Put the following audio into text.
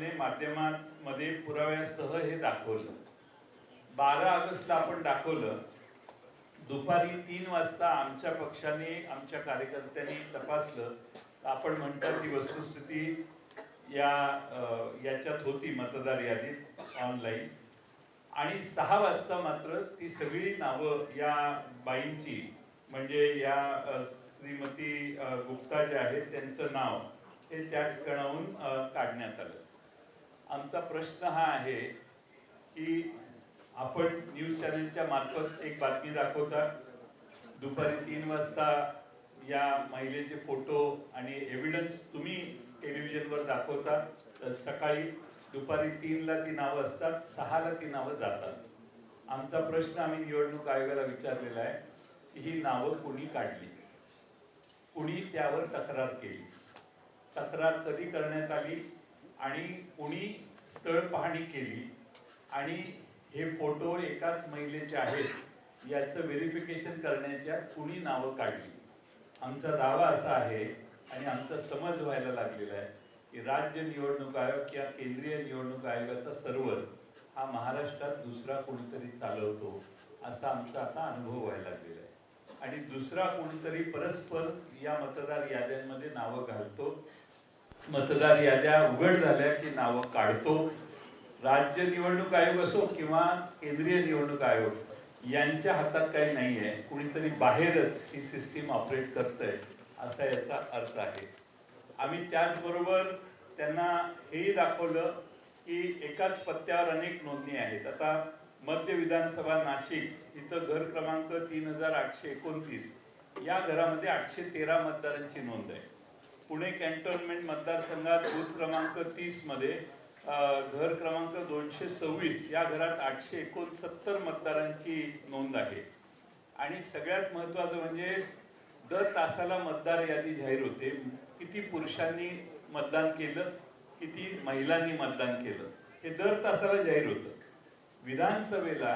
प्रशासनाने माध्यमांमध्ये पुराव्यासह हे दाखवलं. 12 ऑगस्टला आपण दाखवलं. दुपारी 3 वाजता आमच्या पक्षाने, आमच्या कार्यकर्त्यांनी तपासलं. आपण म्हणता ती वस्तुस्थिती याच्यात होती मतदार यादीत ऑनलाईन. आणि 6 वाजता मात्र ती सगळी नावं या बाईंची, म्हणजे या श्रीमती गुप्ता जे आहेत त्यांचं नाव हे त्या ठिकाणाहून काढण्यात आलं. आमचा प्रश्न हा आहे की आपण न्यूज चॅनलच्या मार्फत एक बातमी दाखवता, दुपारी 3 वाजता या महिलेचे फोटो आणि एव्हिडन्स तुम्ही टेलिव्हिजनवर दाखवता, तर सकाळी दुपारी 3ला ती नावं असतात, 6ला ती नावं जातात. आमचा प्रश्न आम्ही निवडणूक आयोगाला विचारलेला आहे की ही नावं कुणी काढली, कुणी त्यावर तक्रार केली, तक्रार कधी करण्यात आली आणि कुणी स्थळ पाहणी केली आणि हे फोटो एकाच महिलेचे आहेत याचं व्हेरिफिकेशन करण्याच्या कुणी नावं काढली. आमचा दावा असा आहे आणि आमचा समज व्हायला लागलेला आहे की राज्य निवडणूक आयोग किंवा केंद्रीय निवडणूक आयोगाचा सर्व्हर हा महाराष्ट्रात दुसरा कोणीतरी चालवतो असा आमचा आता अनुभव व्हायला लागलेला आहे. आणि दुसरा कोणीतरी परस्पर या मतदार याद्यांमध्ये नावं घालतो, मतदार याद्या उघड झाल्या की नावं काढतो. राज्य निवडणूक आयोग असो किंवा केंद्रीय निवडणूक आयोग यांच्या हातात काही नाही आहे, कुणीतरी बाहेरच ही सिस्टीम ऑपरेट करतंय असा याचा अर्थ आहे. आम्ही त्याचबरोबर त्यांना हेही दाखवलं की एकाच पत्त्यावर अनेक नोंदणी आहेत. आता मध्य विधानसभा नाशिक इथं घर क्रमांक 3829 या घरामध्ये 813 मतदारांची नोंद आहे. पुणे कॅन्टोन्मेंट मतदारसंघात बूथ क्रमांक 30 मध्ये घर क्रमांक 226 या घरात 869 मतदारांची नोंद आहे. आणि सगळ्यात महत्त्वाचं म्हणजे दर तासाला मतदार यादी जाहीर होते, किती पुरुषांनी मतदान केलं, किती महिलांनी मतदान केलं, हे दर तासाला जाहीर होतं. विधानसभेला